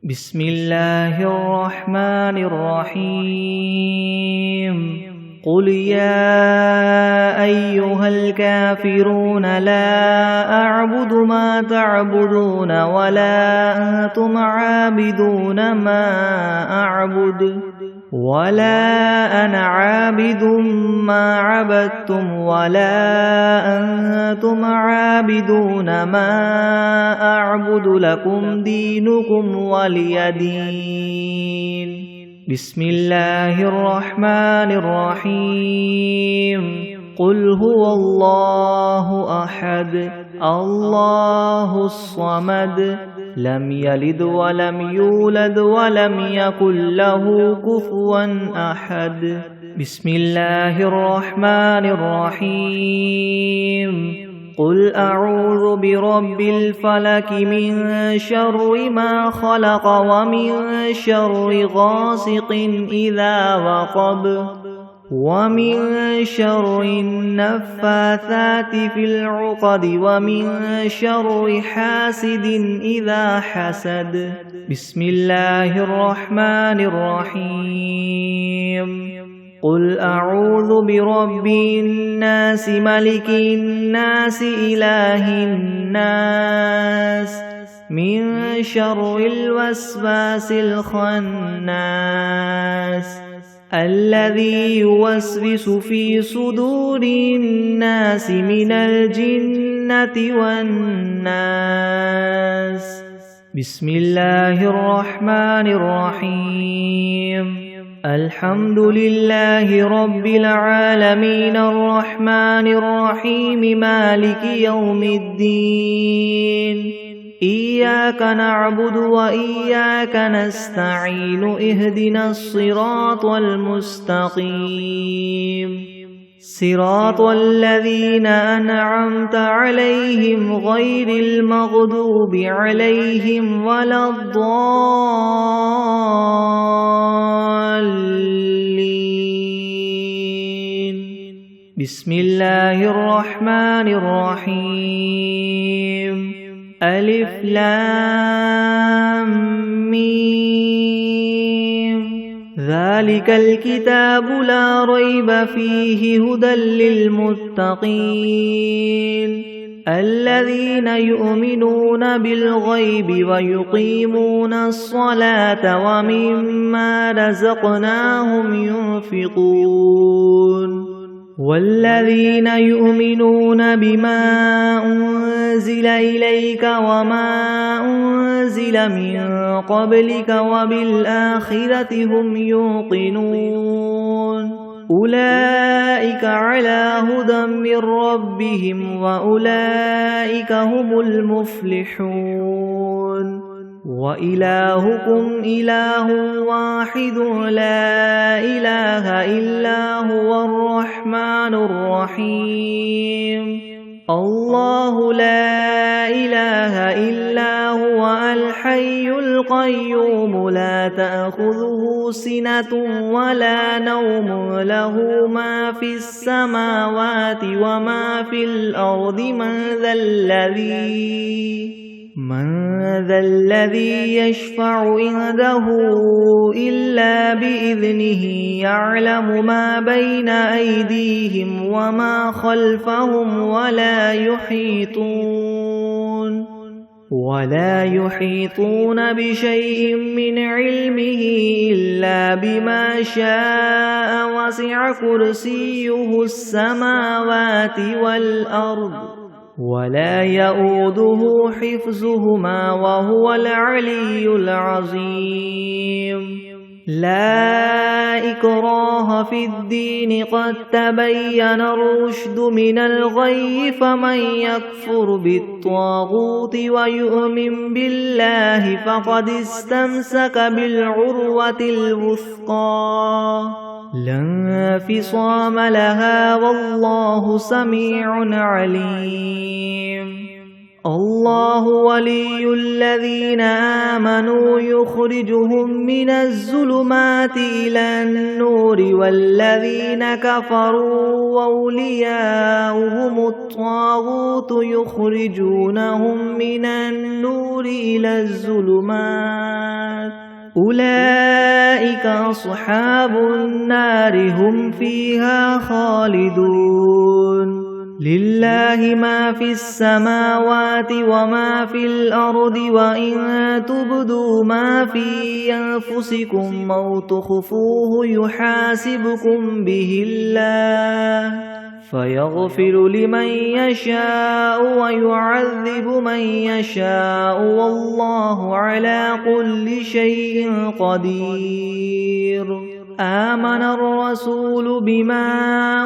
بسم الله الرحمن الرحيم قل يا أيها الكافرون لا أعبد ما تعبدون ولا أنتم عابدون ما أعبد ولا أنا عابد ما عبدتم ولا أنتم عابدون ما أعبد لكم دينكم ولي دين. بسم الله الرحمن الرحيم قل هو الله أحد الله الصمد لم يلد ولم يولد ولم يكن له كفوا أحد. بسم الله الرحمن الرحيم قل أعوذ برب الفلك من شر ما خلق ومن شر غاسق إذا وقب ومن شر النفاثات في العقد ومن شر حاسد إذا حسد. بسم الله الرحمن الرحيم قل أعوذ برب الناس ملك الناس إله الناس من شر الوسواس الخناس الذي يوسوس في صدور الناس من الجنة والناس. بسم الله الرحمن الرحيم الحمد لله رب العالمين الرحمن الرحيم مالك يوم الدين إياك نعبد وإياك نستعين اهدنا الصراط المستقيم صراط الذين أنعمت عليهم غير المغضوب عليهم ولا الضالين. بسم الله الرحمن الرحيم ألف لام ميم ذلك الكتاب لا ريب فيه هدى للمتقين الذين يؤمنون بالغيب ويقيمون الصلاة ومما رزقناهم ينفقون والذين يؤمنون بما أنزل إليك وما أنزل من قبلك وبالآخرة هم يوقنون أولئك على هدى من ربهم وأولئك هم المفلحون. وإلهكم إله واحد لا إله إلا هو الرحمن الرحيم الله لا إله إلا هو الحي القيوم لا تأخذه سنة ولا نوم له ما في السماوات وما في الأرض من ذا الذي يشفع عنده إلا بإذنه يعلم ما بين أيديهم وما خلفهم ولا يحيطون بشيء من علمه إلا بما شاء وسع كرسيه السماوات والأرض ولا يؤوده حفظهما وهو العلي العظيم. لا إكراه في الدين قد تبين الرشد من الغي فمن يكفر بالطاغوت ويؤمن بالله فقد استمسك بالعروة الوثقى لا انفصام لها والله سميع عليم. الله ولي الذين آمنوا يخرجهم من الظلمات إلى النور والذين كفروا أولياؤهم الطاغوت يخرجونهم من النور إلى الظلمات أولئك أصحاب النار هم فيها خالدون لله ما في السماوات وما في الأرض وإن تبدوا ما في أنفسكم أو تخفوه يحاسبكم به الله فيغفر لمن يشاء ويعذب من يشاء والله على كل شيء قدير آمن الرسول بما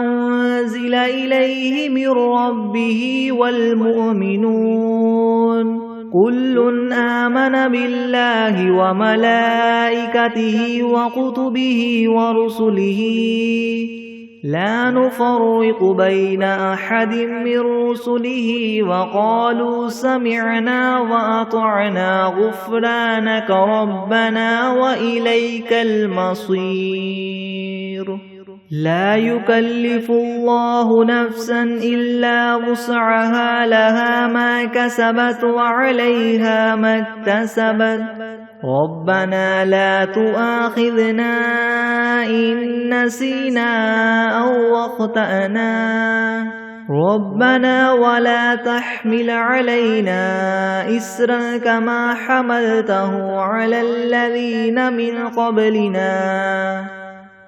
أنزل إليه من ربه والمؤمنون كل آمن بالله وملائكته وكتبه ورسله لا نفرق بين أحد من رسله وقالوا سمعنا وأطعنا غفرانك ربنا وإليك المصير لا يكلف الله نفسا إلا وسعها لها ما كسبت وعليها ما اكتسبت ربنا لا تؤاخذنا إن نسينا أو أخطأنا ربنا ولا تحمل علينا إسرا كما حملته على الذين من قبلنا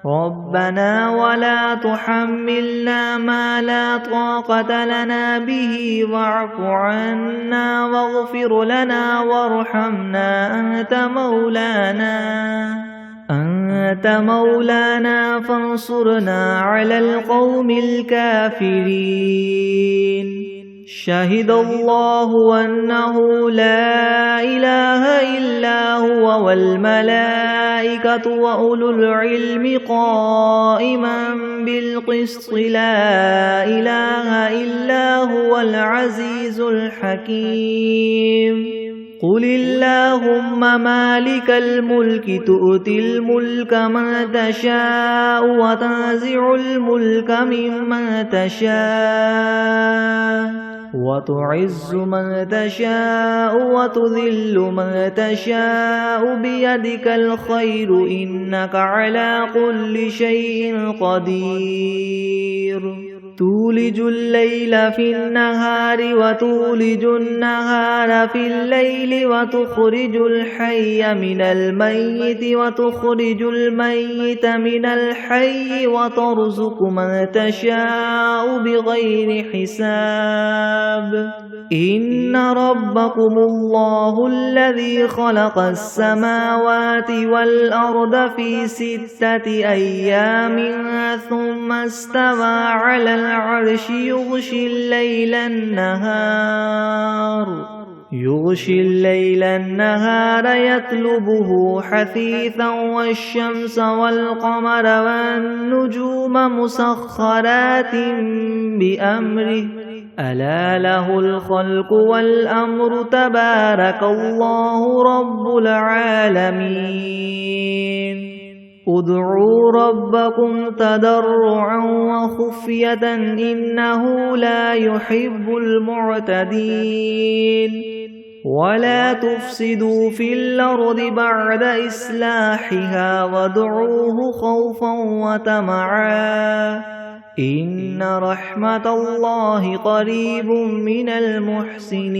ربنا ولا تحملنا ما لا طاقة لنا به واعف عنا واغفر لنا وارحمنا أنت مولانا فانصرنا على القوم الكافرين شهد الله أنه لا إله إلا هو والملائكة وأولو العلم قائما بالقسط لا إله إلا هو العزيز الحكيم قل اللهم مالك الملك تؤتي الملك من تشاء وتنزع الملك ممن تشاء وتعز من تشاء وتذل من تشاء بيدك الخير إنك على كل شيء قدير تولج الليل في النهار وتولج النهار في الليل وتخرج الحي من الميت وتخرج الميت من الحي وترزق من تشاء بغير حساب إن ربكم الله الذي خلق السماوات والأرض في 6 أيام ثم استوى على العرش يغشي الليل النهار يطلبه حثيثا والشمس والقمر والنجوم مسخرات بأمره ألا له الخلق والأمر تبارك الله رب العالمين ادعوا ربكم تضرعا وخفية إنه لا يحب المعتدين ولا تفسدوا في الأرض بعد إصلاحها وادعوه خوفا وطمعا إن رحمة الله قريب من المحسنين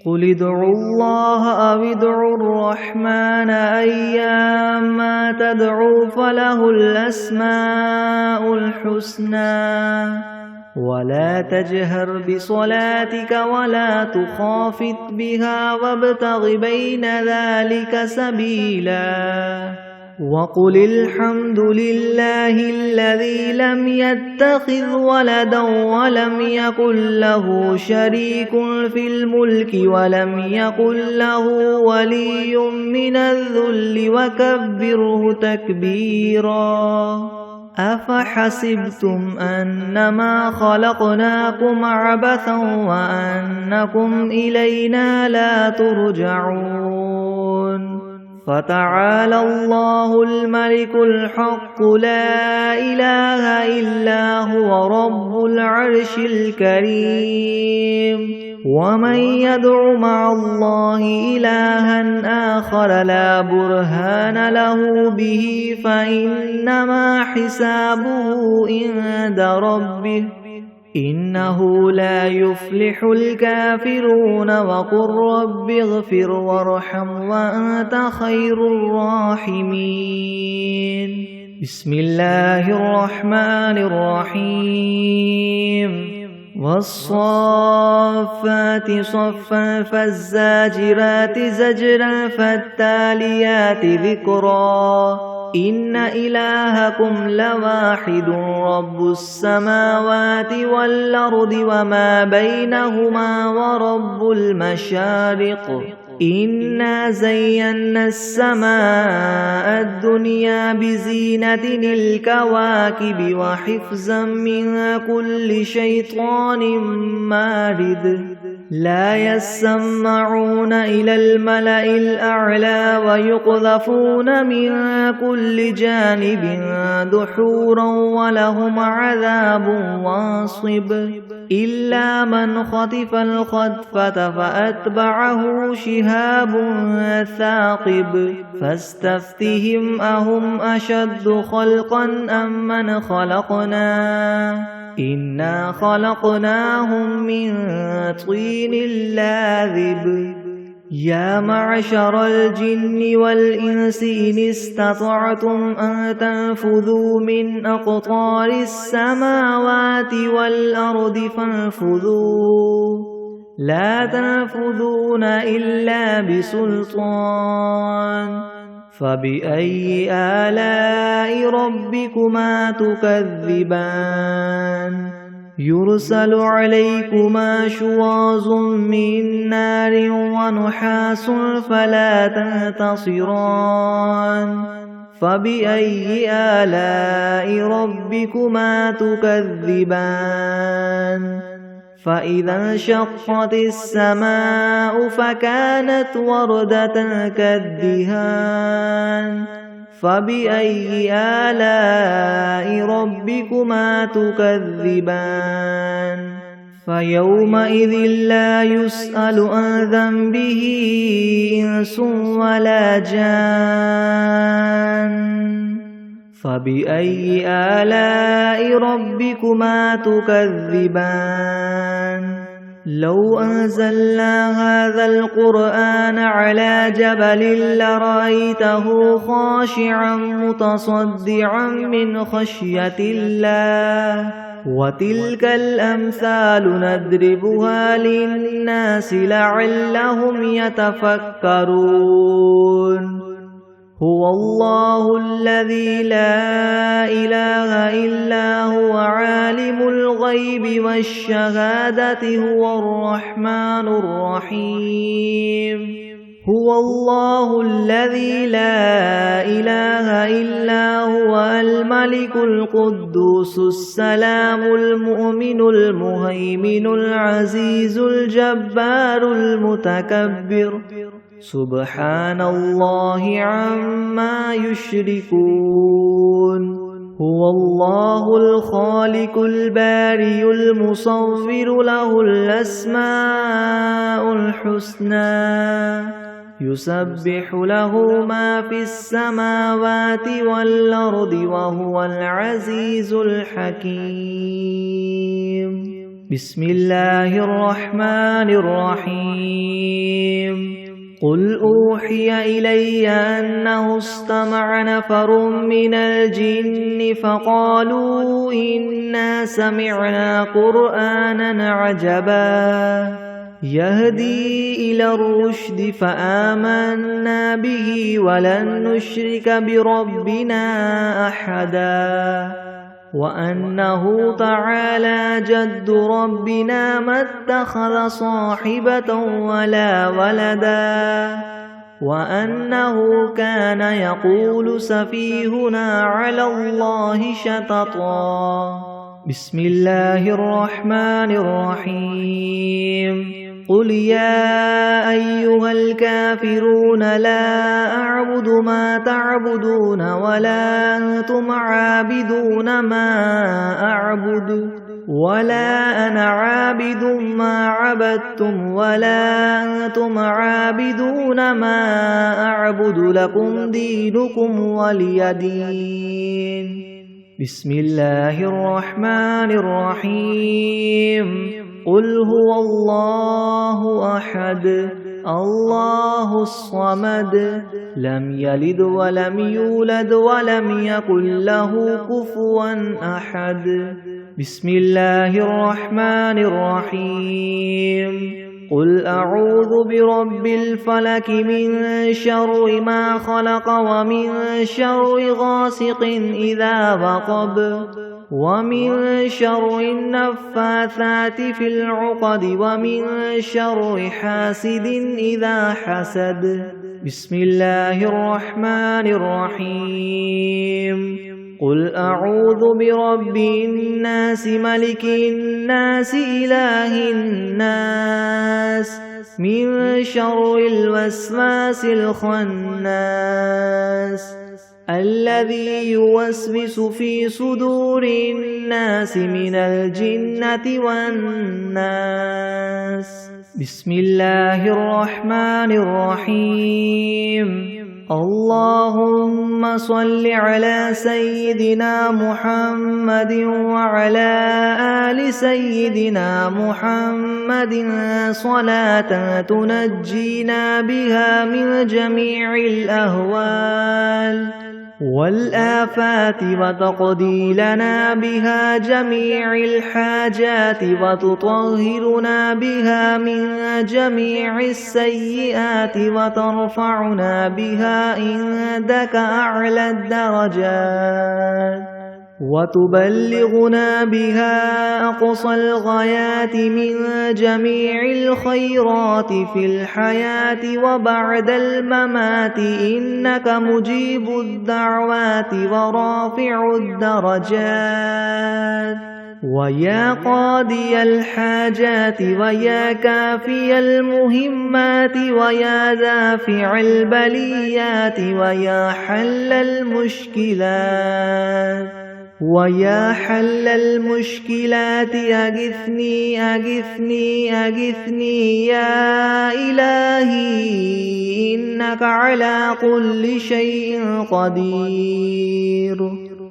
قل ادعوا الله أو ادعوا الرحمن أيما تدعوا فله الأسماء الحسنى ولا تجهر بصلاتك ولا تخافت بها وابتغ بين ذلك سبيلا وقل الحمد لله الذي لم يتخذ ولدا ولم يكن له شريك في الملك ولم يكن له ولي من الذل وكبره تكبيرا أفحسبتم أنما خلقناكم عبثا وأنكم إلينا لا ترجعون فتعالى الله الملك الحق لا إله إلا هو رب العرش الكريم ومن يدع مع الله إلها آخر لا برهان له به فإنما حسابه عند ربه إنه لا يفلح الكافرون وقل رب اغفر وارحم وأنت خير الراحمين بسم الله الرحمن الرحيم والصافات صفا فالزاجرات زجرا فالتاليات ذكرا إن إلهكم لواحد رب السماوات والأرض وما بينهما ورب المشارق إنا زينا السماء الدنيا بزينة الكواكب وحفظا من كل شيطان مارد لا يسمعون إلى الملأ الأعلى ويقذفون من كل جانب دحورا ولهم عذاب واصب إلا من خطف الخطفة فأتبعه شهاب ثاقب فاستفتهم أهم أشد خلقا أم من خلقنا إنا خلقناهم من طين لاذب يا معشر الجن والإنس إن استطعتم أن تنفذوا من أقطار السماوات والأرض فانفذوا لا تنفذون إلا بسلطان فبأي آلاء ربكما تكذبان يرسل عليكما شواظ من نار ونحاس فلا تنتصران فبأي آلاء ربكما تكذبان فإذا انشقت السماء فكانت وردة كالدهان فبأي آلاء ربكما تكذبان فيومئذ لا يسأل عن ذنبه إنس ولا جان فبأي آلاء ربكما تكذبان لو أنزلنا هذا القرآن على جبل لرأيته خاشعا متصدعا من خشية الله وتلك الأمثال نضربها للناس لعلهم يتفكرون هو الله الذي لا إله إلا هو عالم الغيب والشهادة هو الرحمن الرحيم هو الله الذي لا إله إلا هو الملك القدوس السلام المؤمن المهيمن العزيز الجبار المتكبر سبحان الله عما يشركون هو الله الخالق الباري المصور له الأسماء الحسنى يسبح له ما في السماوات والأرض وهو العزيز الحكيم بسم الله الرحمن الرحيم قل أوحي إلي أنه استمع نفر من الجن فقالوا إنا سمعنا قرآنا عجبا يهدي إلى الرشد فآمنا به ولن نشرك بربنا أحدا وأنه تعالى جد ربنا ما اتخذ صاحبة ولا ولدا وأنه كان يقول سفيهنا على الله شططا. بسم الله الرحمن الرحيم. قل يا أيها الكافرون لا أعبد ما تعبدون ولا أنتم عابدون ما أعبد ولا أنا عابد ما عبدتم ولا أنتم عابدون ما أعبد لكم دينكم ولي دين. بسم الله الرحمن الرحيم. قل هو الله أحد الله الصمد لم يلد ولم يولد ولم يكن له كفوا أحد. بسم الله الرحمن الرحيم. قل أعوذ برب الفلك من شر ما خلق ومن شر غاسق إذا وقب ومن شر النفاثات في العقد ومن شر حاسد إذا حسد. بسم الله الرحمن الرحيم. قل أعوذ برب الناس ملك الناس إله الناس من شر الوسواس الخناس الذي يوسوس في صدور الناس من الجنة والناس. بسم الله الرحمن الرحيم. اللهم صل على سيدنا محمد وعلى آل سيدنا محمد صلاة تنجينا بها من جميع الأهوال والآفات وتقضي لنا بها جميع الحاجات وتطهرنا بها من جميع السيئات وترفعنا بها عندك أعلى الدرجات وتبلغنا بها أقصى الغايات من جميع الخيرات في الحياة وبعد الممات إنك مجيب الدعوات ورافع الدرجات ويا قاضي الحاجات ويا كافي المهمات ويا دافع البليات ويا حل المشكلات ويا حل المشكلات أغثني أغثني أغثني يا إلهي إنك على كل شيء قدير.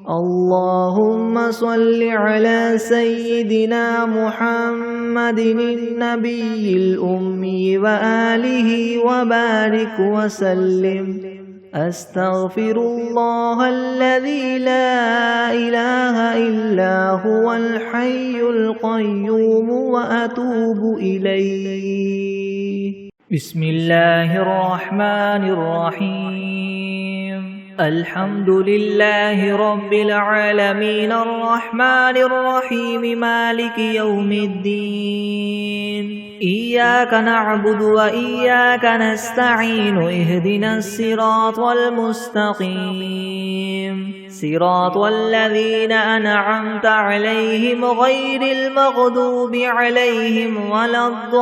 اللهم صل على سيدنا محمد النبي الأمي وآله وبارك وسلم. أستغفر الله الذي لا إله إلا هو الحي القيوم وأتوب إليه. بسم الله الرحمن الرحيم. الحمد لله رب العالمين الرحمن الرحيم مالك يوم الدين. إياك نعبد وإياك نستعين اهدنا الصراط المستقيم صراط الذين أنعمت عليهم غير المغضوب عليهم ولا الضالين.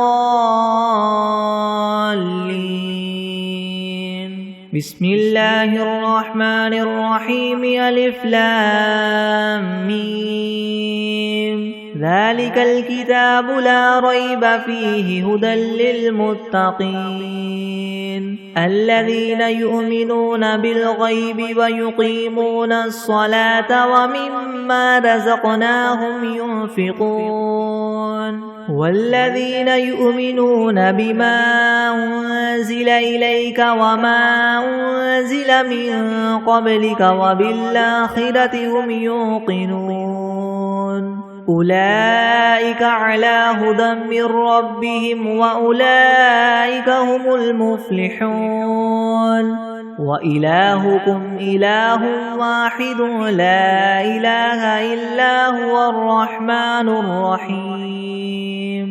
بسم الله الرحمن الرحيم. ألف لام ميم. ذلك الكتاب لا ريب فيه هدى للمتقين الذين يؤمنون بالغيب ويقيمون الصلاة ومما رزقناهم ينفقون والذين يؤمنون بما أنزل إليك وما أنزل من قبلك وبالآخرة هم يوقنون أولئك على هدى من ربهم وأولئك هم المفلحون. وإلهكم إله واحد لا إله إلا هو الرحمن الرحيم.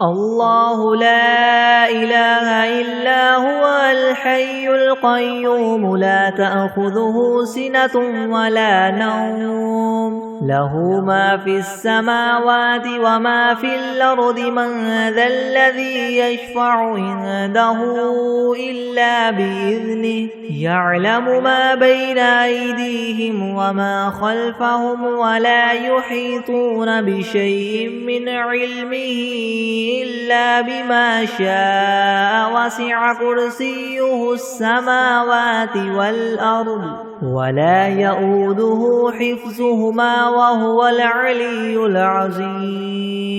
الله لا إله إلا هو الحي القيوم لا تأخذه سنة ولا نوم له ما في السماوات وما في الأرض من ذا الذي يشفع عنده إلا بإذنه يعلم ما بين أيديهم وما خلفهم ولا يحيطون بشيء من علمه إلا بما شاء وسع كرسيه السماوات والأرض ولا يؤوده حفظهما وهو العلي العظيم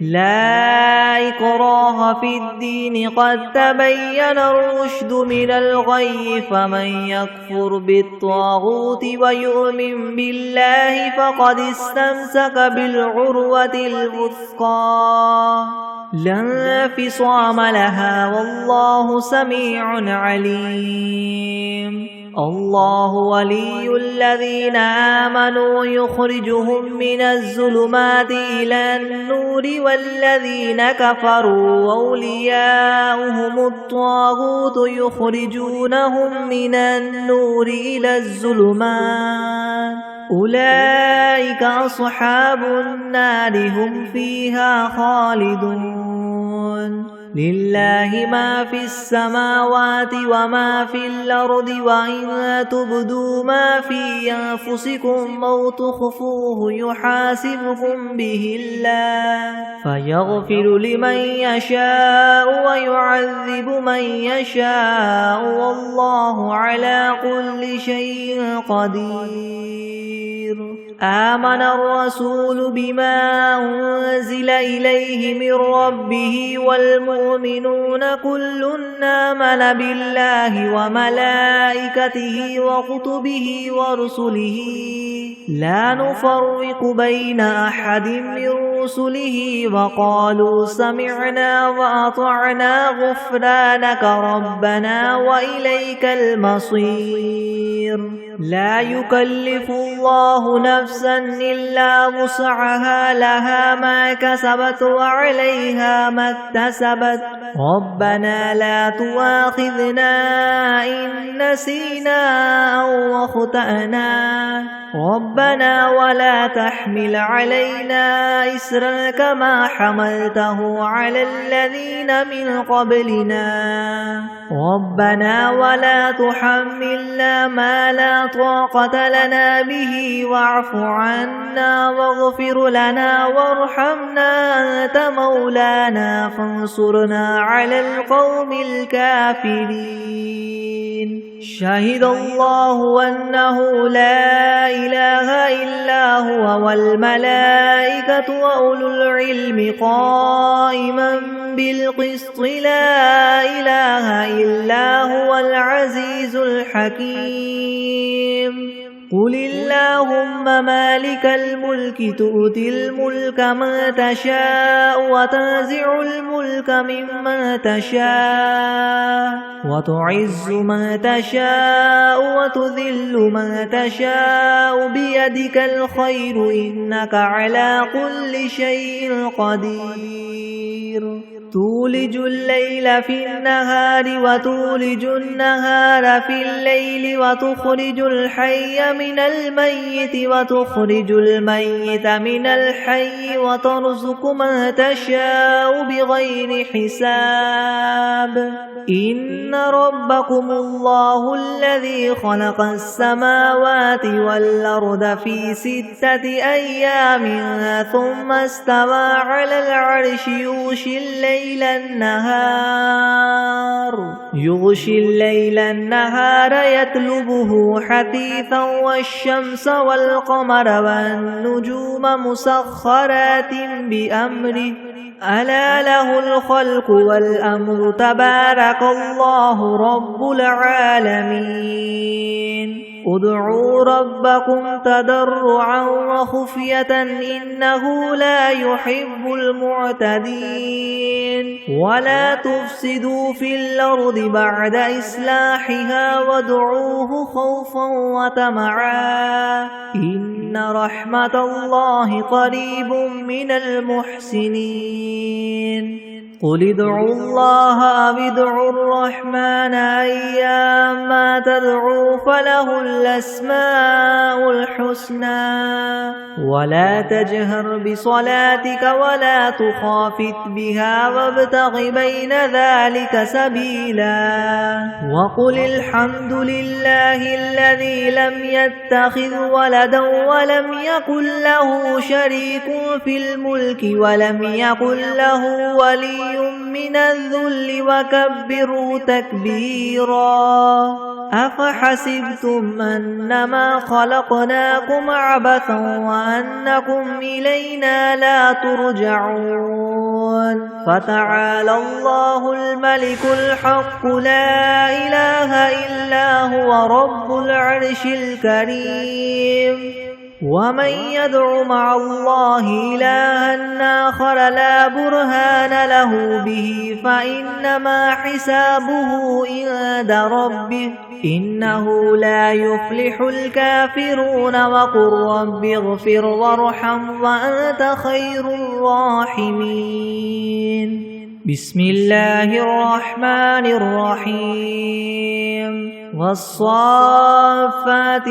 لا إكراه في الدين قد تبين الرشد من الغي فمن يكفر بالطاغوت ويؤمن بالله فقد استمسك بالعروة الوثقى لا انفصام لها والله سميع عليم الله ولي الذين آمنوا يخرجهم من الظلمات إلى النور والذين كفروا أولياؤهم الطاغوت يخرجونهم من النور إلى الظلمات أولئك أصحاب النار هم فيها خالدون لله ما في السماوات وما في الأرض وإن تبدوا ما في أنفسكم أو تخفوه يحاسبكم به الله فيغفر لمن يشاء ويعذب من يشاء والله على كل شيء قدير آمن الرسول بما أنزل إليه من ربه والمؤمنون كل آمن بالله وملائكته وكتبه ورسله لا نفرق بين أحد من رسله وقالوا سمعنا وأطعنا غفرانك ربنا وإليك المصير لا يكلف الله نفسا إلا وسعها لها ما كسبت وعليها ما اكتسبت ربنا لا تؤاخذنا إن نسينا أو أخطأنا ربنا ولا تحمل علينا إسرا كما حملته على الذين من قبلنا ربنا ولا تحملنا ما لا طاقة لنا به واعف عنا واغفر لنا وارحمنا أنت مولانا فانصرنا على القوم الكافرين شهد الله أنه لا إله إلا هو والملائكة وأولو العلم قائما بالقسط لا إله إلا هو العزيز الحكيم قل اللهم مالك الملك تؤتي الملك من تشاء وتنزع الملك ممن تشاء وتعز من تشاء وتذل من تشاء بيدك الخير إنك على كل شيء قدير تولج الليل في النهار وتولج النهار في الليل وتخرج الحي من الميت وتخرج الميت من الحي وترزق من تشاء بغير حساب إن ربكم الله الذي خلق السماوات والأرض في 6 أيام ثم استوى على العرش يغشي الليل النهار يطلبه حثيثا والشمس والقمر والنجوم مسخرات بأمره ألا له الخلق والأمر تبارك الله رب العالمين ادعوا ربكم تضرعا وخفية إنه لا يحب المعتدين ولا تفسدوا في الأرض بعد إصلاحها وادعوه خوفا وطمعا إن رحمة الله قريب من المحسنين قل ادعوا الله أو ادعوا الرحمن أيما تدعوا فله الأسماء الحسنى ولا تجهر بصلاتك ولا تخافت بها وابتغ بين ذلك سبيلا وقل الحمد لله الذي لم يتخذ ولدا ولم يكن له شريك في الملك ولم يكن له ولي من الذل وكبره تكبيرا أفحسبتم أنما خلقناكم عبثا وأنكم إلينا لا ترجعون فتعالى الله الملك الحق لا إله إلا هو رب العرش الكريم ومن يدع مع الله إلها آخر لا برهان له به فإنما حسابه عند ربه إنه لا يفلح الكافرون وقل رب اغفر وارحم وأنت خير الراحمين بسم الله الرحمن الرحيم والصافات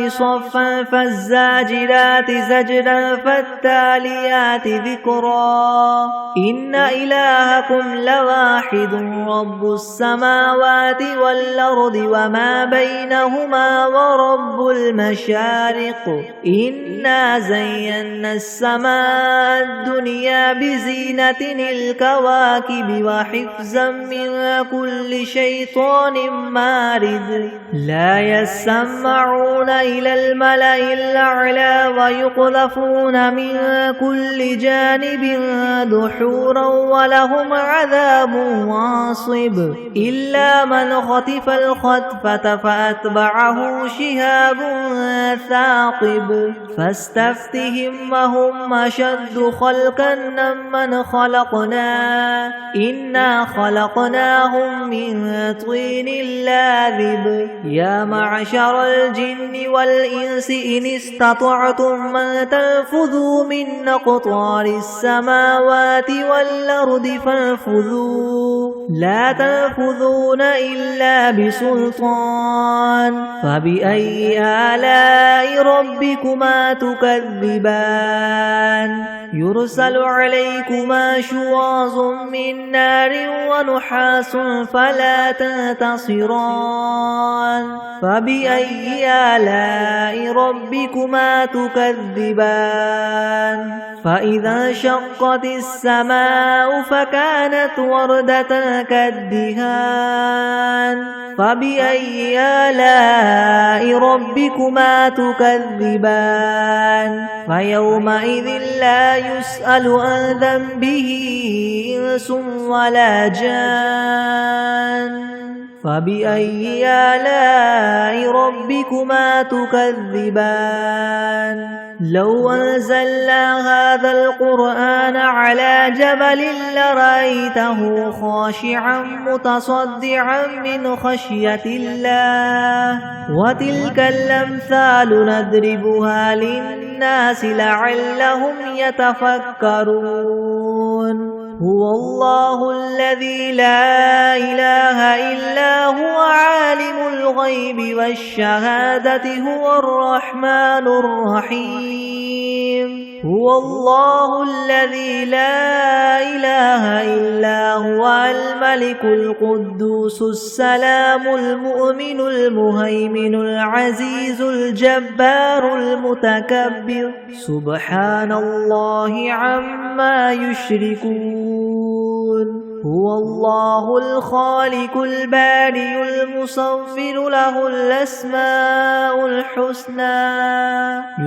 صفا فالزاجرات زجرا فالتاليات ذكرا إن إلهكم لواحد رب السماوات والأرض وما بينهما ورب المشارق إنا زينا السماء الدنيا بزينة الكواكب وحفظا من كل شيطان مارد لا يسمعون إلى الملأ الأعلى ويقذفون من كل جانب دحورا ولهم عذاب واصب إلا من خطف الخطفة فأتبعه شهاب ثاقب فاستفتهم وهم أشد خلقا ممن خلقنا إنا خلقناهم من طين لاذب يا معشر الجن والإنس إن استطعتم أن تنفذوا من أقطار السماوات والأرض فانفذوا لا تنفذون إلا بسلطان فبأي آلاء ربكما تكذبان يرسل عليكما شواظ من نار ونحاس فلا تنتصران فبأي آلاء ربكما تكذبان فإذا انشقت السماء فكانت وردة كالدهان فبأي آلاء ربكما تكذبان فيومئذ لا يسأل عن ذنبه إنس ولا جان فبأي آلاء ربكما تكذبان لو أنزلنا هذا القرآن على جبل لرأيته خاشعا متصدعا من خشية الله وتلك الأمثال نضربها للناس لعلهم يتفكرون هو الله الذي لا إله إلا هو عالم الغيب والشهادة هو الرحمن الرحيم هو الله الذي لا إله إلا هو الملك القدوس السلام المؤمن المهيمن العزيز الجبار المتكبر سبحان الله عما يشركون هو الله الخالق البارئ المصور له الأسماء الحسنى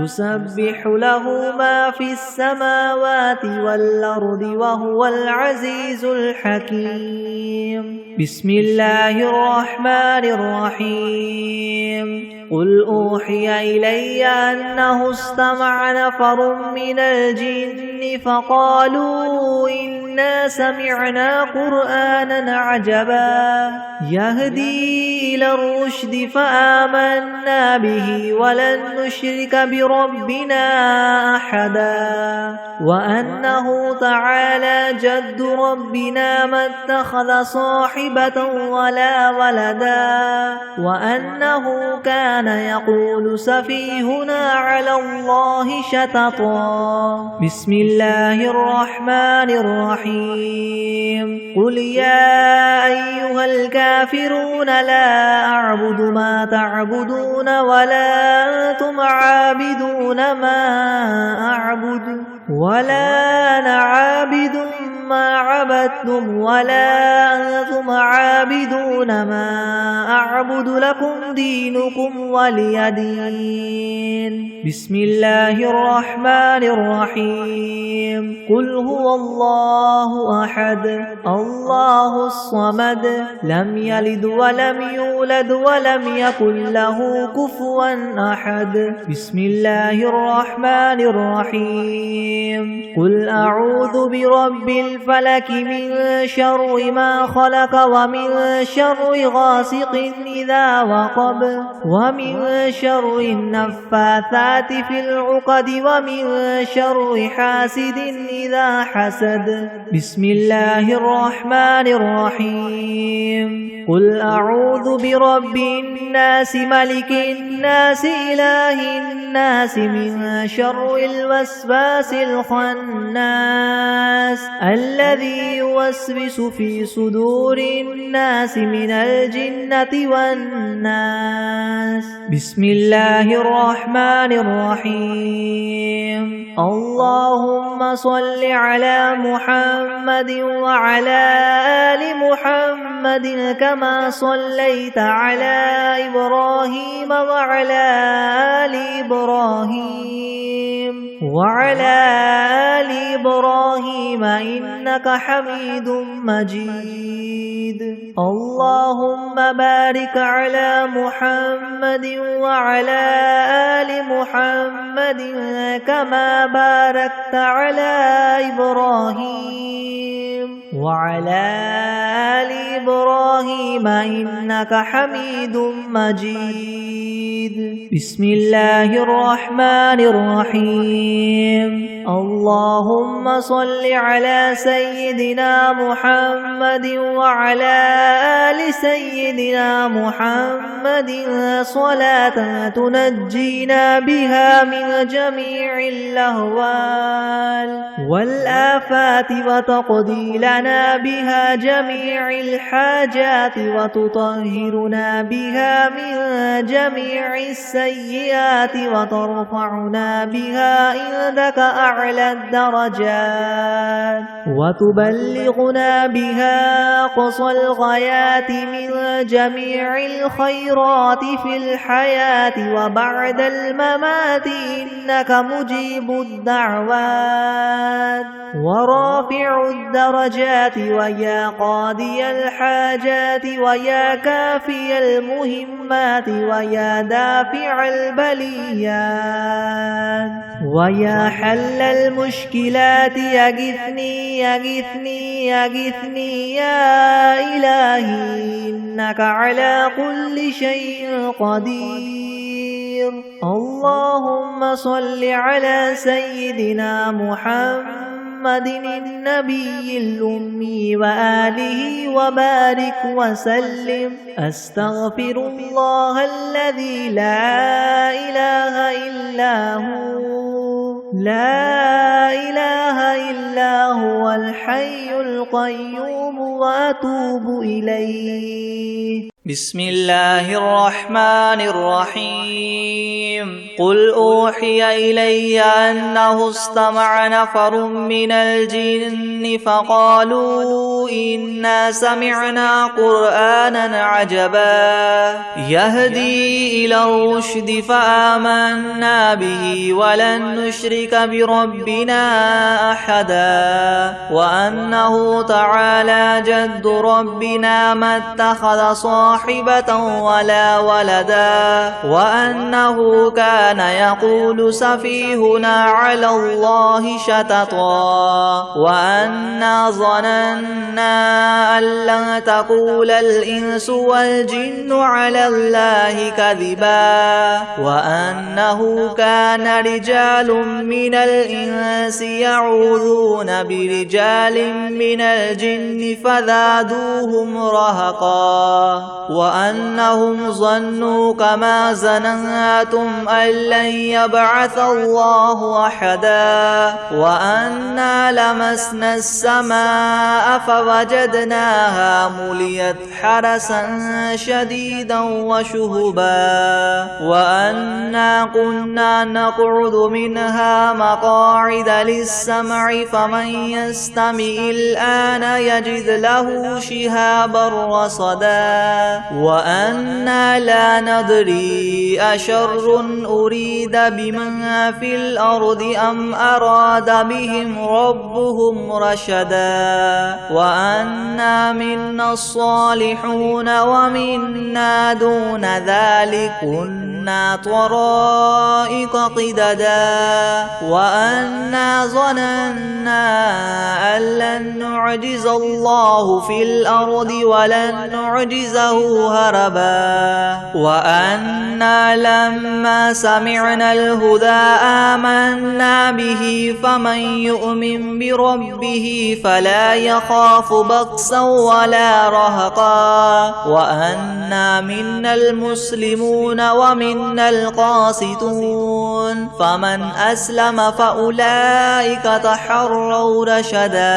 يسبح له ما في السماوات والأرض وهو العزيز الحكيم بسم الله الرحمن الرحيم قل أوحي إلي أنه استمع نفر من الجن فقالوا إنا سمعنا قرآنا عجبا يهدي إلى الرشد فآمنا به ولن نشرك بربنا أحدا وأنه تعالى جد ربنا ما اتخذ صاحبة ولا ولدا وأنه كان يقول سفيهنا على الله شططا. بسم الله الرحمن الرحيم. قل يا أيها الكافرون لا أعبد ما تعبدون ولا أنتم عابدون ما أعبد ولا أنا عابد ما عبدتم ولا أنتم عابدون ما أعبد لكم دينكم ولي دين. بسم الله الرحمن الرحيم. قل هو الله أحد الله الصمد لم يلد ولم يولد ولم يكن له كفوا أحد. بسم الله الرحمن الرحيم. قل أعوذ برب الفلك من شر ما خلق ومن شر غاسق إذا وقب ومن شر النفاثات في العقد ومن شر حاسد إذا حسد. بسم الله الرحمن الرحيم. قل أعوذ برب الناس ملك الناس إله الناس من شر الوسواس الخناس الذي يوسوس في صدور الناس من الجنة والناس. بسم الله الرحمن الرحيم. اللهم صل على محمد وعلى آل محمد كما صليت على إبراهيم وعلى آل إبراهيم إنك حميد مجيد. اللهم بارك على محمد وعلى آل محمد كما باركت على إبراهيم وعلى آل إبراهيم إنك حميد مجيد. بسم الله الرحمن الرحيم. اللهم صل على سيدنا محمد وعلى آل سيدنا محمد صلاة تنجينا بها من جميع الأهوال والآفات وتقضي لنا بها جميع الحاجات وتطهرنا بها من جميع السيئات وترفعنا بها عندك أعلى الدرجات وتبلغنا بها أقصى الغايات من جميع الخيرات في الحياة وبعد الممات إنك مجيب الدعوات ورافع الدرجات ويا قاضي الحاجات ويا كافي المهمات ويا دافع البليات ويا حل المشكلات يغثني يغثني يغثني يا إلهي إنك على كل شيء قدير. اللهم صل على سيدنا محمد النبي الأمي وآله وبارك وسلم. أستغفر الله الذي لا إله إلا هو الحي القيوم وأتوب إليه. بسم الله الرحمن الرحيم. قل أوحي إلي أنه استمع نفر من الجن فقالوا إنا سمعنا قرآنا عجبا يهدي إلى الرشد فآمنا به ولن نشرك بربنا أحدا وأنه تعالى جد ربنا ما اتخذ صاحبة ولا ولدا وأنه كان يقول سفيهنا على الله شططا وأنا ظننا ظننا أن لن تقول الإنس والجن على الله كذبا وأنه كان رجال من الإنس يعوذون برجال من الجن فزادوهم رهقا وأنهم ظنوا كما ظننتم أن لن يبعث الله أحدا وأنا لمسنا السماء فوجدناها مليت حرسا شديدا وشهبا وأنا كنا نقعد منها مقاعد للسمع فمن يستمع الآن يجد له شهابا رصدا وأنا لا ندري أشر أريد بمن في الأرض أم أراد بهم ربهم رشدا وأنا منا الصالحون ومنا دون ذلك كنا طرائق قددا وأنا ظننا أن لن نعجز الله في الأرض ولن نعجزه هربا وأنا لما سمعنا الهدى آمنا به فمن يؤمن بربه فلا يخاف بخسا ولا رهقا وأنا منا المسلمون ومنا القاسطون فمن أسلم فأولئك تحروا رشدا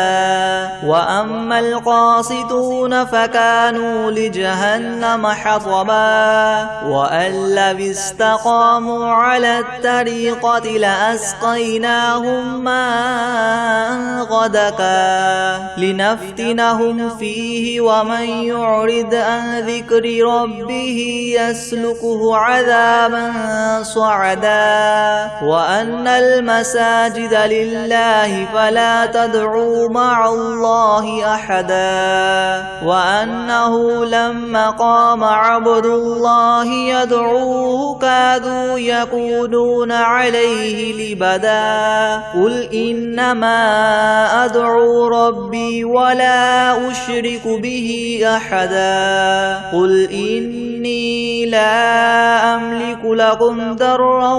وأما القاسطون فكانوا لجهنم حطبا وأن لو استقاموا على الطريقة لأسقيناهم ماء غدقا لنفتنهم فيه ومن يعرض عن ذكر ربه يسلكه عذابا صعدا وأن المساجد لله فلا تدعوا مع الله أحدا وأنه لما قام عبد الله يدعوه كادوا يكونون عليه لبدا قل إنما أدعو ربي ولا أشرك به أحدا قل إني لا أملك لكم ضرا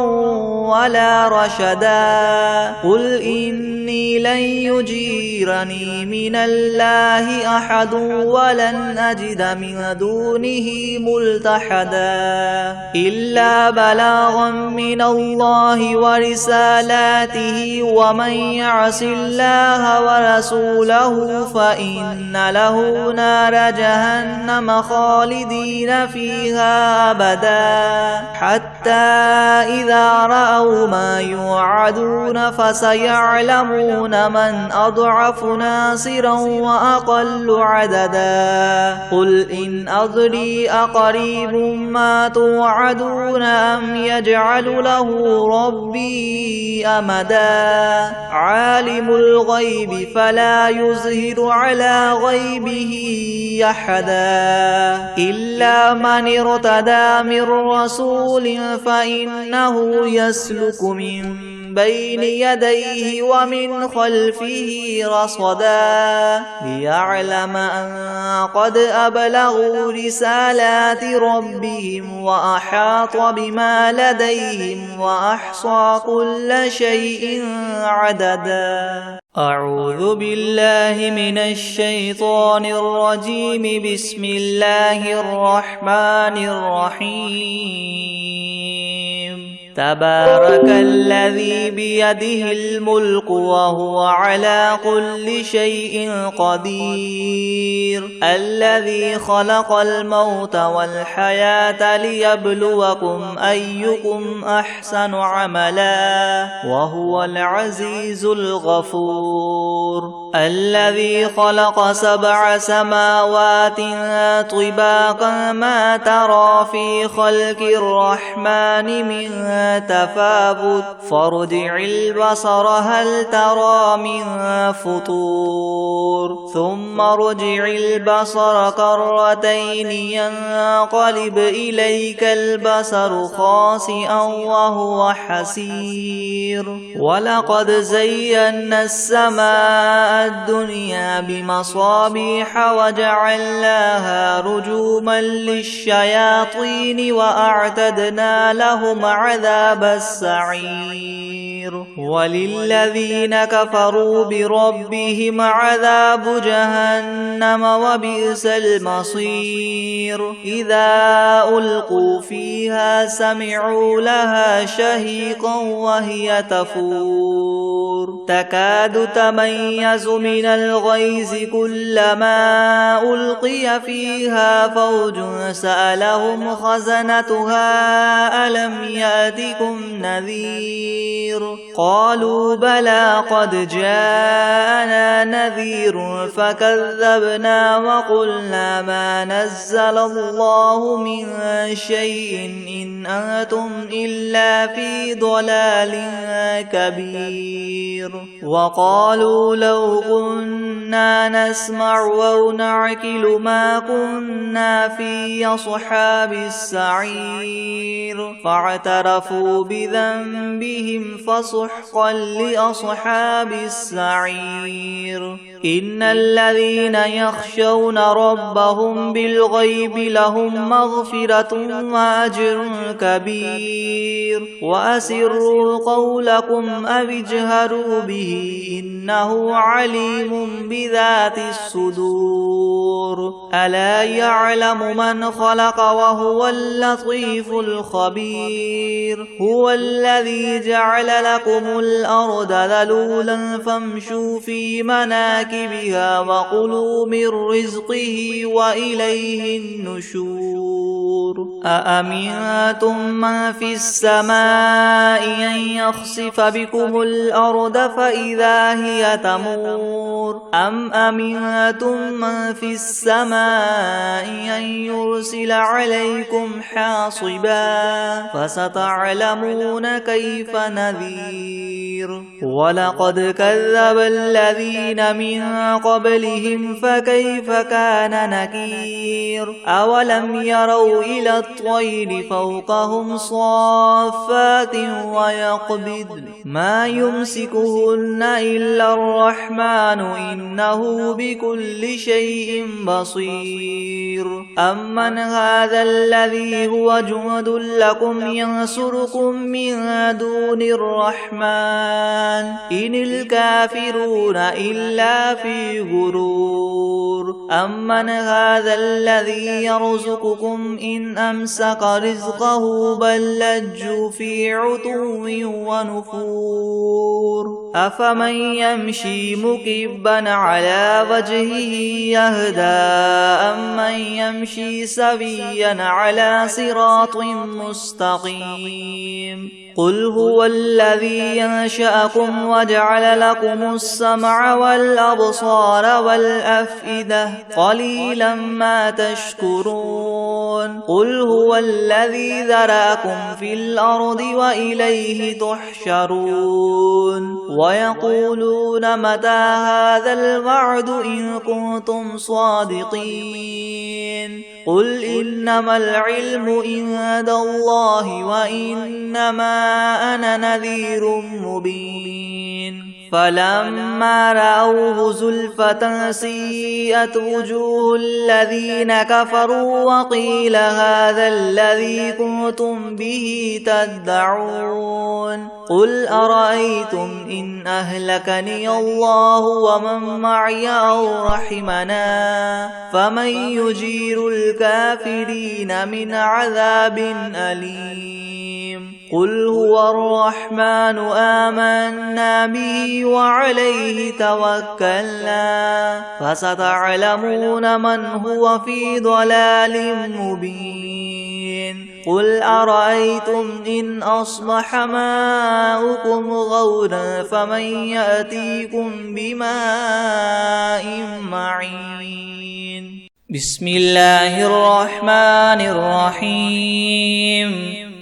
ولا رشدا قل إني لن يجيرني من الله أحد ولن أجد من دونه ملتحدا إلا بلاغا من الله ورسالاته ومن يعص الله ورسوله فإن له نار جهنم خالدين فيها أبدا حتى إذا رأوا ما يوعدون فسيعلمون من أضعف ناصرا وأقل عددا قل إن أدري أقريب ما توعدون أم يجعل له ربي أمدا عالم الغيب فلا يظهر على غيبه أحدا إلا من ارتدى من رسول فإنه يسلك من بين يديه ومن خلفه رصدا ليعلم أن قد أبلغوا رسالات ربهم وأحاط بما لديهم وأحصى كل شيء عددا أعوذ بالله من الشيطان الرجيم بسم الله الرحمن الرحيم تبارك الذي بيده الملك وهو على كل شيء قدير الذي خلق الموت والحياة ليبلوكم أيكم أحسن عملا وهو العزيز الغفور الذي خلق 7 سماوات طباقا ما ترى في خلق الرحمن من تفاوت فارجع البصر هل ترى من فطور ثم ارجع البصر كرتين ينقلب إليك البصر خاسئا وهو حسير ولقد زينا السماء الدنيا بمصابيح وجعلناها رجوما للشياطين وأعتدنا لهم عذاب السعير وللذين كفروا بربهم عذاب جهنم وبئس المصير إذا ألقوا فيها سمعوا لها شهيقا وهي تفور تكاد تميز من الغيظ كلما ألقي فيها فوج سألهم خزنتها ألم يأتكم نذير قالوا بلى قد جاءنا نذير فكذبنا وقلنا ما نزل الله من شيء إن أنتم إلا في ضلال كبير وقالوا لو كنا نسمع أو نعقل ما كنا في أصحاب السعير فاعترفوا بذنبهم فسحقا لأصحاب السعير إن الذين يخشون ربهم بالغيب لهم مغفرة وأجر كبير وأسروا قولكم أو اجهروا به إنه عليم بذات الصدور ألا يعلم من خلق وهو اللطيف الخبير هو الذي جعل لكم الأرض ذلولا فامشوا في مناكبها وكلوا من رزقه وإليه النشور أأمنتم من في السماء أن يخسف بكم الأرض فإذا هي تمور أم أمنتم من في السماء أن يرسل عليكم حاصبا فستعلمون كيف نذير ولقد كذب الذين من قبلهم فكيف كان نكير أولم يروا إلى الطير فوقهم صافات ويقبض ما يمسكهن إلا الرحمن إنه بكل شيء بصير أمن هذا الذي هو جند لكم ينصركم من دون الرحمن إن الكافرون إلا في غرور أمن هذا الذي يرزقكم إن أمسك رزقه بل لجوا في عتو ونفور أفمن يمشي مكبا على وجهه يهدى أمن يمشي سويا على صراط مستقيم قل هو الذي ينشأكم وجعل لكم السمع والأبصار والأفئدة قليلا ما تشكرون قل هو الذي ذرأكم في الأرض وإليه تحشرون ويقولون متى هذا الوعد إن كنتم صادقين قل إنما العلم عند الله وإنما أنا نذير مبين فلما رأوه زلفة سيئت وجوه الذين كفروا وقيل هذا الذي كنتم به تدعون قل أرأيتم إن أهلكني الله ومن معي أو رحمنا فمن يجير الكافرين من عذاب أليم قل هو الرحمن آمنا به وعليه توكلنا فستعلمون من هو في ضلال مبين قل أرأيتم إن أصبح ماؤكم غورا فمن يأتيكم بماء معين بسم الله الرحمن الرحيم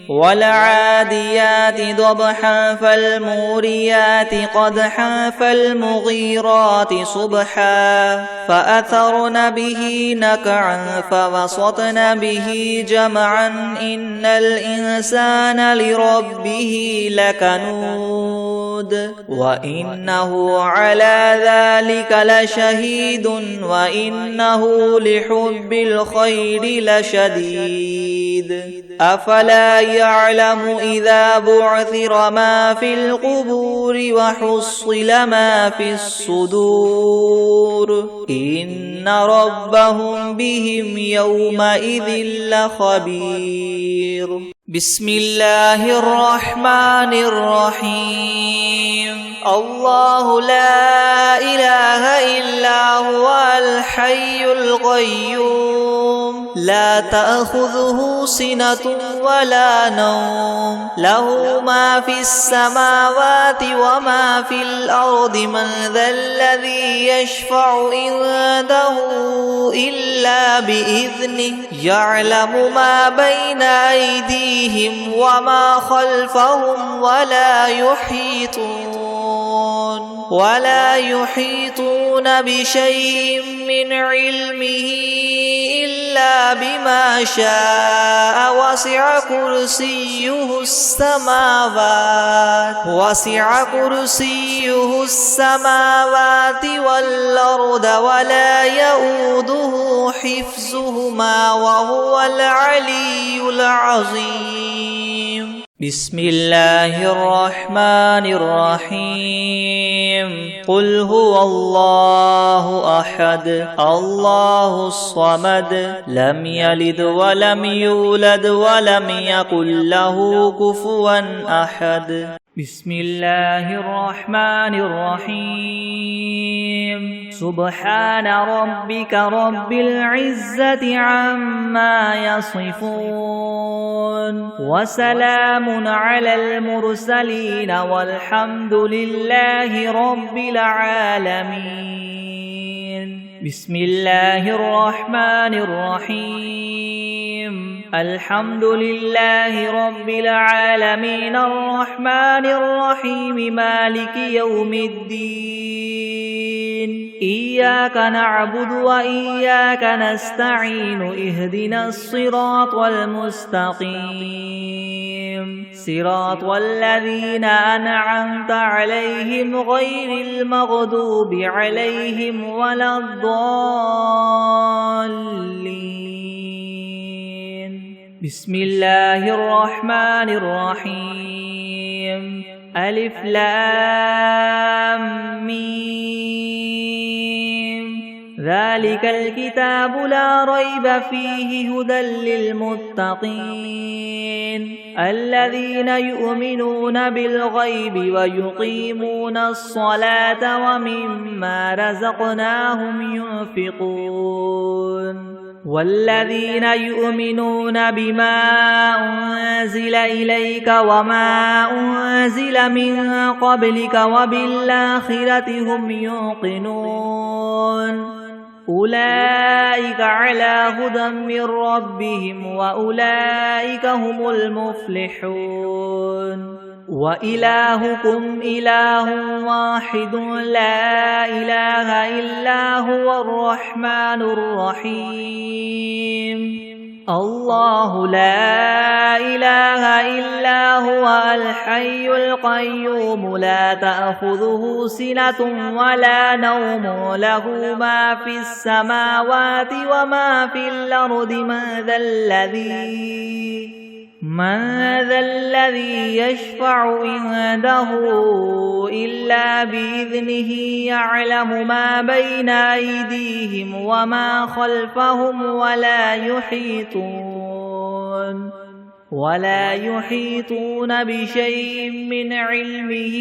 والعاديات ضبحا فالموريات قدحا فالمغيرات صبحا فأثرن به نقعا فوسطن به جمعا إن الإنسان لربه لكنود وإنه على ذلك لشهيد وإنه لحب الخير لشديد أفلا يعلم إذا بعثر ما في القبور وحصل ما في الصدور إن ربهم بهم يومئذ لخبير. بسم الله الرحمن الرحيم. الله لا إله إلا هو الحي القيوم لا تأخذه سنة ولا نوم له ما في السماوات وما في الأرض من ذا الذي يشفع عنده إلا بإذنه يعلم ما بين أيديهم وما خلفهم ولا يحيطون بشيء من علمه إلا بما شاء وسع كرسيه السماوات والأرض ولا يؤوده حفظهما وهو العلي العظيم. بسم الله الرحمن الرحيم. قل هو الله أحد الله الصمد لم يلد ولم يولد ولم يكن له كفوا أحد. بسم الله الرحمن الرحيم. سبحان ربك رب العزة عما يصفون وسلام على المرسلين والحمد لله رب العالمين. بسم الله الرحمن الرحيم. الحمد لله رب العالمين الرحمن الرحيم مالك يوم الدين إياك نعبد وإياك نستعين اهدنا الصراط المستقيم صراط الذين أنعمت عليهم غير المغضوب عليهم ولا الضالين. بسم الله الرحمن الرحيم. ألف لام ميم ذلك الكتاب لا ريب فيه هدى للمتقين الذين يؤمنون بالغيب ويقيمون الصلاة ومما رزقناهم ينفقون والذين يؤمنون بما أنزل إليك وما أنزل من قبلك وبالآخرة هم يوقنون أولئك على هدى من ربهم وأولئك هم المفلحون. وإلهكم إله واحد لا إله إلا هو الرحمن الرحيم. الله لا إله إلا هو الحي القيوم لا تأخذه سنة ولا نوم له ما في السماوات وما في الأرض من ذا الذي يشفع عنده إلا بإذنه يعلم ما بين أيديهم وما خلفهم ولا يحيطون بشيء من علمه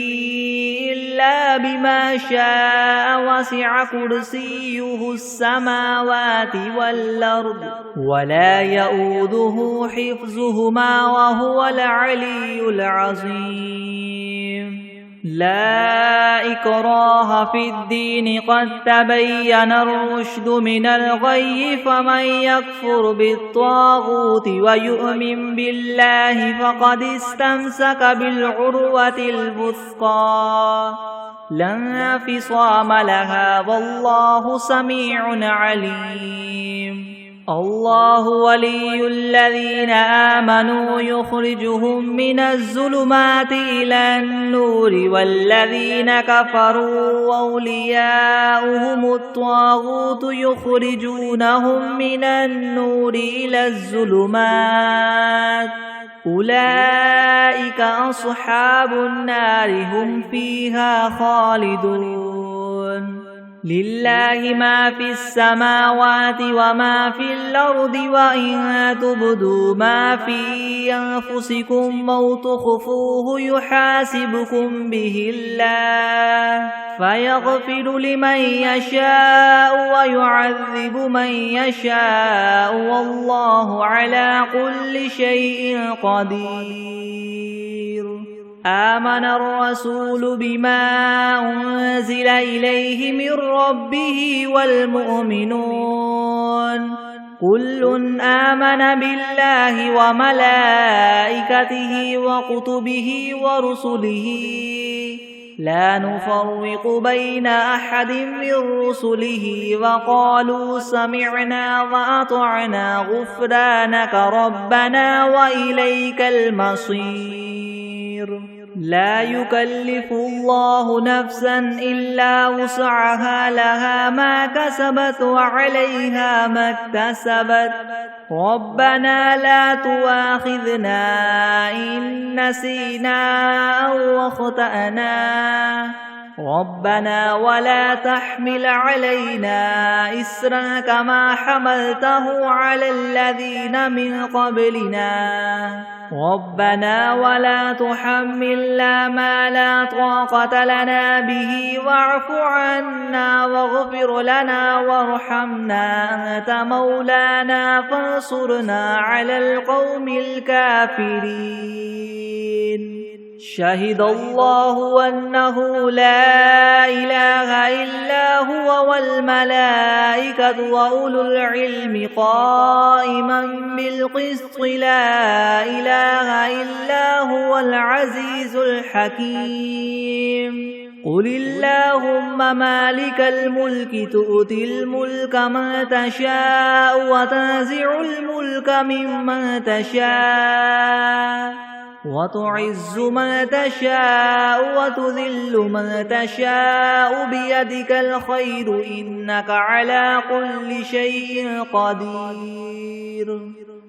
إلا بما شاء وسع كرسيه السماوات والأرض ولا يؤوده حفظهما وهو العلي العظيم. لا إكراه في الدين قد تبين الرشد من الغي فمن يكفر بالطاغوت ويؤمن بالله فقد استمسك بالعروة الوثقى لا انفصام لها والله سميع عليم الله ولي الذين آمنوا يخرجهم من الظلمات إلى النور والذين كفروا أولياؤهم الطاغوت يخرجونهم من النور إلى الظلمات أولئك أصحاب النار هم فيها خالدون لله ما في السماوات وما في الأرض وإن تبدوا ما في أنفسكم أو تخفوه يحاسبكم به الله فيغفر لمن يشاء ويعذب من يشاء والله على كل شيء قدير آمن الرسول بما أنزل إليه من ربه والمؤمنون كل آمن بالله وملائكته وكتبه ورسله لا نفرق بين أحد من رسله وقالوا سمعنا وأطعنا غفرانك ربنا وإليك المصير لا يكلف الله نفسا إلا وسعها لها ما كسبت وعليها ما اكتسبت ربنا لا تؤاخذنا إن نسينا أو أخطأنا ربنا ولا تحمل علينا إسرا كما حملته على الذين من قبلنا ربنا ولا تحملنا ما لا طاقة لنا به واعف عنا واغفر لنا وارحمنا أنت مولانا فانصرنا على القوم الكافرين شهد الله أنه لا إله إلا هو والملائكة وأولو العلم قائما بالقسط لا إله إلا هو العزيز الحكيم قل اللهم مالك الملك تؤتي الملك من تشاء وتنزع الملك ممن تشاء وتعز من تشاء وتذل من تشاء بيدك الخير إنك على كل شيء قدير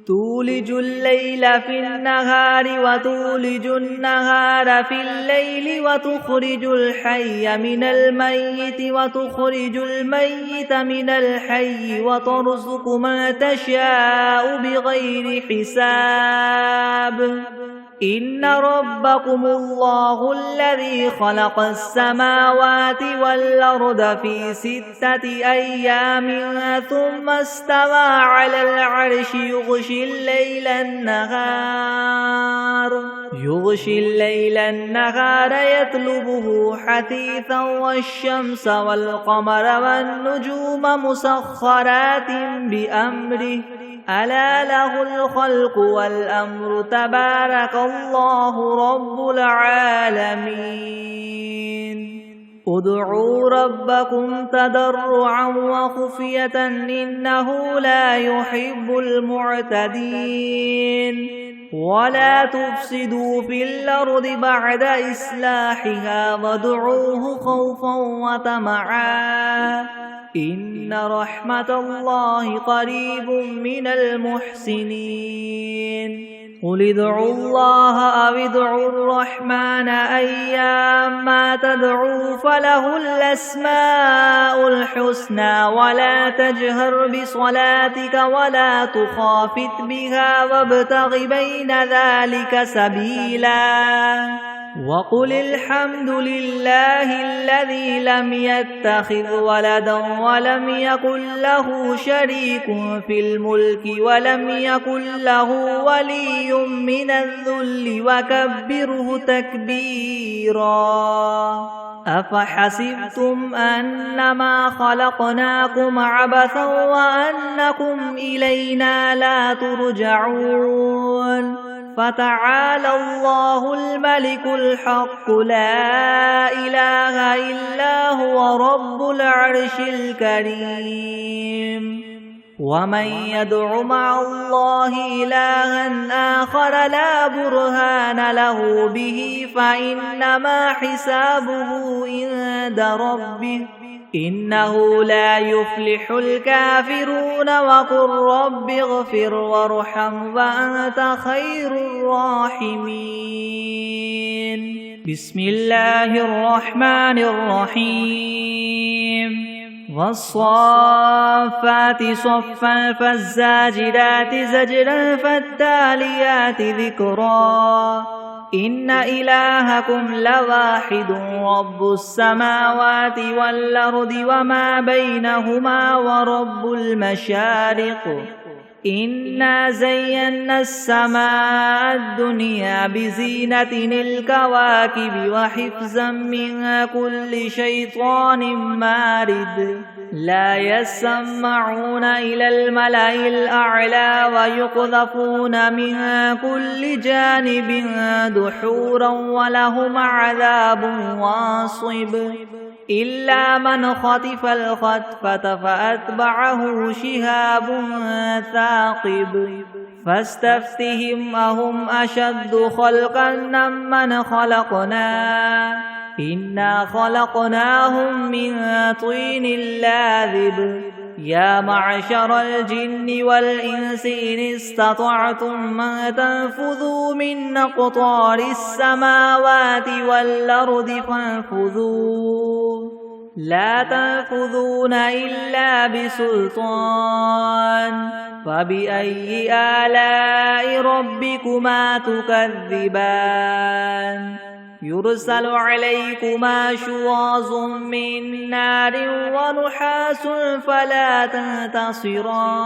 تولج الليل في النهار وتولج النهار في الليل وتخرج الحي من الميت وتخرج الميت من الحي وترزق من تشاء بغير حساب إن ربكم الله الذي خلق السماوات والأرض في 6 أيام ثم استوى على العرش يغشي الليل النهار يطلبه حثيثا والشمس والقمر والنجوم مسخرات بأمره ألا له الخلق والأمر تبارك الله رب العالمين ادعوا ربكم تضرعا وخفية إنه لا يحب المعتدين ولا تفسدوا في الأرض بعد إصلاحها وادعوه خوفا وطمعا إن رحمة الله قريب من المحسنين قل ادعوا الله أو ادعوا الرحمن أيما تدعوا فله الأسماء الحسنى ولا تجهر بصلاتك ولا تخافت بها وابتغ بين ذلك سبيلا وقل الحمد لله الذي لم يتخذ ولدا ولم يكن له شريك في الملك ولم يكن له ولي من الذل وكبره تكبيرا أفحسبتم أنما خلقناكم عبثا وأنكم إلينا لا ترجعون فتعالى الله الملك الحق لا إله إلا هو رب العرش الكريم ومن يدع مع الله إلها آخر لا برهان له به فإنما حسابه عند ربه إنه لا يفلح الكافرون وقل رب اغفر وارحم وأنت خير الراحمين بسم الله الرحمن الرحيم والصافات صفا فالزاجرات زجرا فالتاليات ذكرا إن إلهكم لواحد رب السماوات والأرض وما بينهما ورب المشارق إنا زينا السماء الدنيا بزينة الكواكب وحفظا من كل شيطان مارد لا يسمعون إلى الملأ الأعلى ويقذفون من كل جانب دحورا ولهم عذاب واصب إلا من خطف الخطفة فأتبعه شهاب ثاقب فاستفتهم أهم أشد خلقا ممن خلقنا إنا خلقناهم من طين لاذب يا معشر الجن والإنس إن استطعتم أن تنفذوا من أقطار السماوات والأرض فانفذوا لا تنفذون إلا بسلطان فبأي آلاء ربكما تكذبان يرسل عليكما شواظ من نار ونحاس فلا تنتصران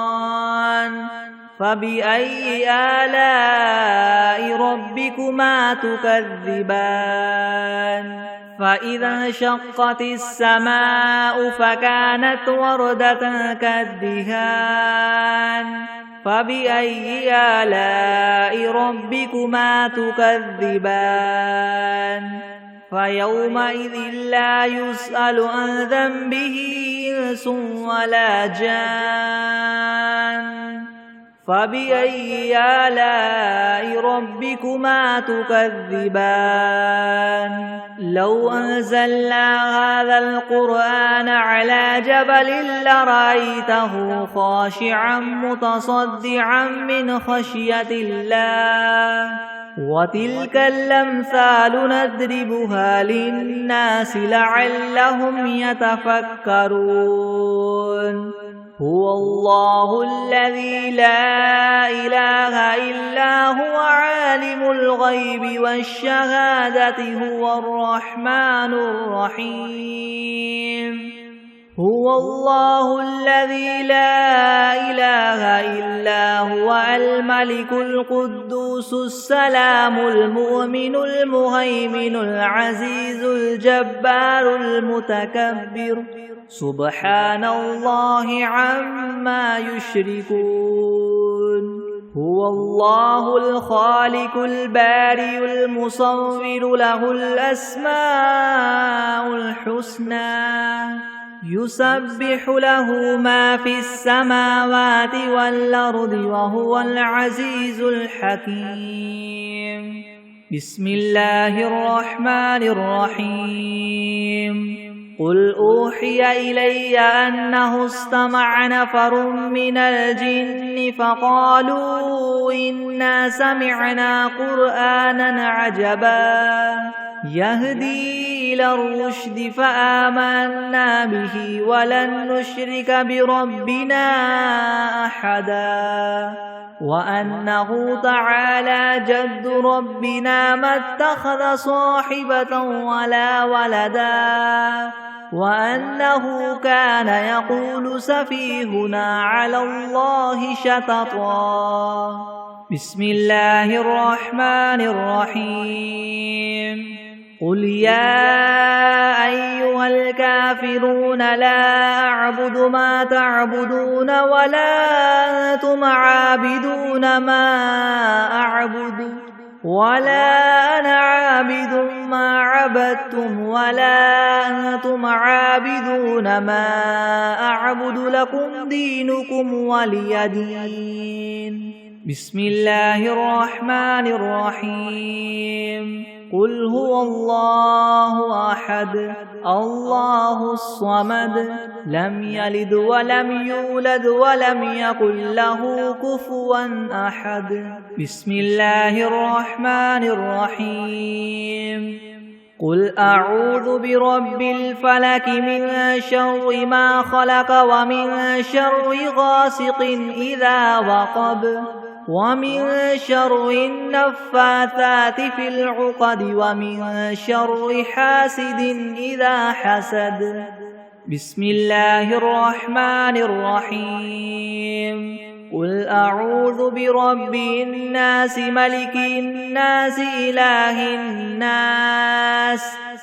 فبأي آلاء ربكما تكذبان فإذا انشقت السماء فكانت وردة كالدهان فبأي آلاء ربكما تكذبان فيومئذ لا يسأل عن ذنبه إنس ولا جان فبأي آلاء ربكما تكذبان لو أنزلنا هذا القرآن على جبل لرأيته خاشعا متصدعا من خشية الله وتلك الأمثال نضربها للناس لعلهم يتفكرون هو الله الذي لا إله إلا هو عالم الغيب والشهادة هو الرحمن الرحيم هو الله الذي لا إله إلا هو الملك القدوس السلام المؤمن المهيمن العزيز الجبار المتكبر سبحان الله عما يشركون هو الله الخالق البارئ المصور له الأسماء الحسنى يسبح له ما في السماوات والأرض وهو العزيز الحكيم بسم الله الرحمن الرحيم قل أوحي إلي أنه استمع نفر من الجن فقالوا إنا سمعنا قرآنا عجبا يهدي إلى الرشد فآمنا به ولن نشرك بربنا أحدا وأنه تعالى جد ربنا ما اتخذ صاحبة ولا ولدا وأنه كان يقول سفيهنا على الله شططا. بسم الله الرحمن الرحيم. قل يا أيها الكافرون لا أعبد ما تعبدون ولا أنتم عابدون ما أعبد ولا أنا عابد ما عبدتم ولا أنتم عابدون ما أعبد لكم دينكم ولي دين. بسم الله الرحمن الرحيم. قل هو الله أحد الله الصمد لم يلد ولم يولد ولم يكن له كفوا أحد. بسم الله الرحمن الرحيم. قل أعوذ برب الفلك من شر ما خلق ومن شر غاسق إذا وقب ومن شر النفاثات في العقد ومن شر حاسد إذا حسد. بسم الله الرحمن الرحيم. قل أعوذ برب الناس ملك الناس إله الناس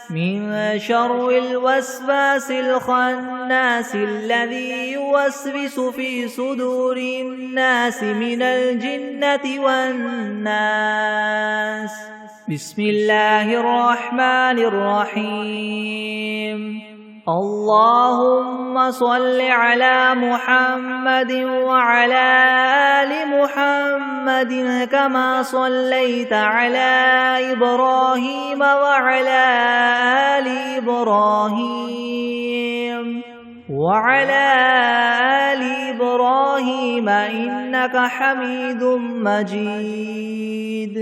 من شر الوسواس الخناس الذي يوسوس في صدور الناس من الجنة والناس. بسم الله الرحمن الرحيم. اللهم صل على محمد وعلى آل محمد كما صليت على إبراهيم وعلى آل إبراهيم إنك حميد مجيد.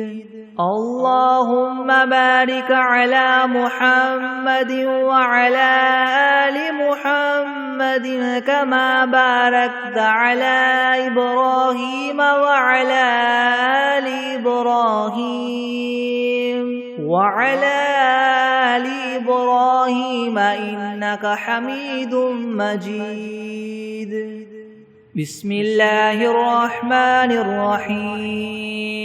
اللهم بارك على محمد وعلى آل محمد كما باركت على إبراهيم وعلى آل إبراهيم إنك حميد مجيد. بسم الله الرحمن الرحيم.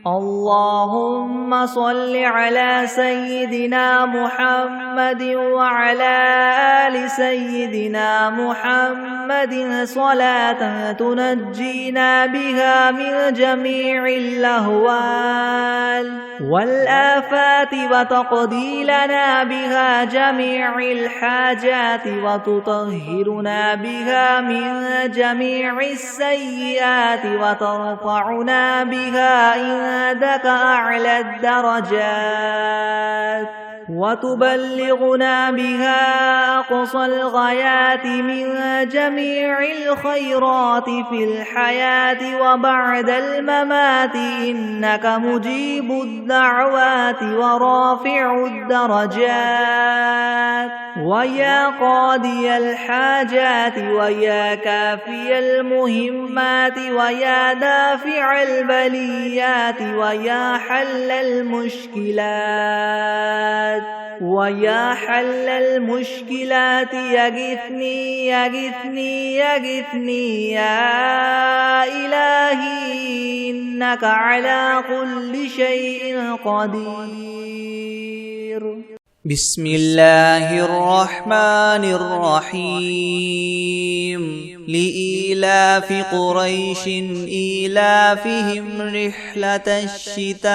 اللهم صل على سيدنا محمد وعلى آل سيدنا محمد صلاة تنجينا بها من جميع الأهوال والآفات وتقضي لنا بها جميع الحاجات وتطهرنا بها من جميع السيئات وترفعنا بها عندك أعلى الدرجات وتبلغنا بها أقصى الغايات من جميع الخيرات في الحياة وبعد الممات إنك مجيب الدعوات ورافع الدرجات ويا قاضي الحاجات ويا كافي المهمات ويا دافع البليات ويا حل المشكلات يغثني يا إلهي إنك على كل شيء قدير. بسم الله الرحمن الرحيم. لإيلاف قريش إيلافهم رحلة الشتاء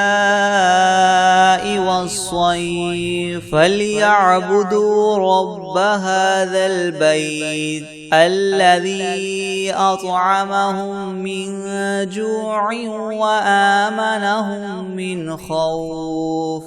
والصيف فليعبدوا رب هذا البيت الذي أطعمهم من جوع وآمنهم من خوف.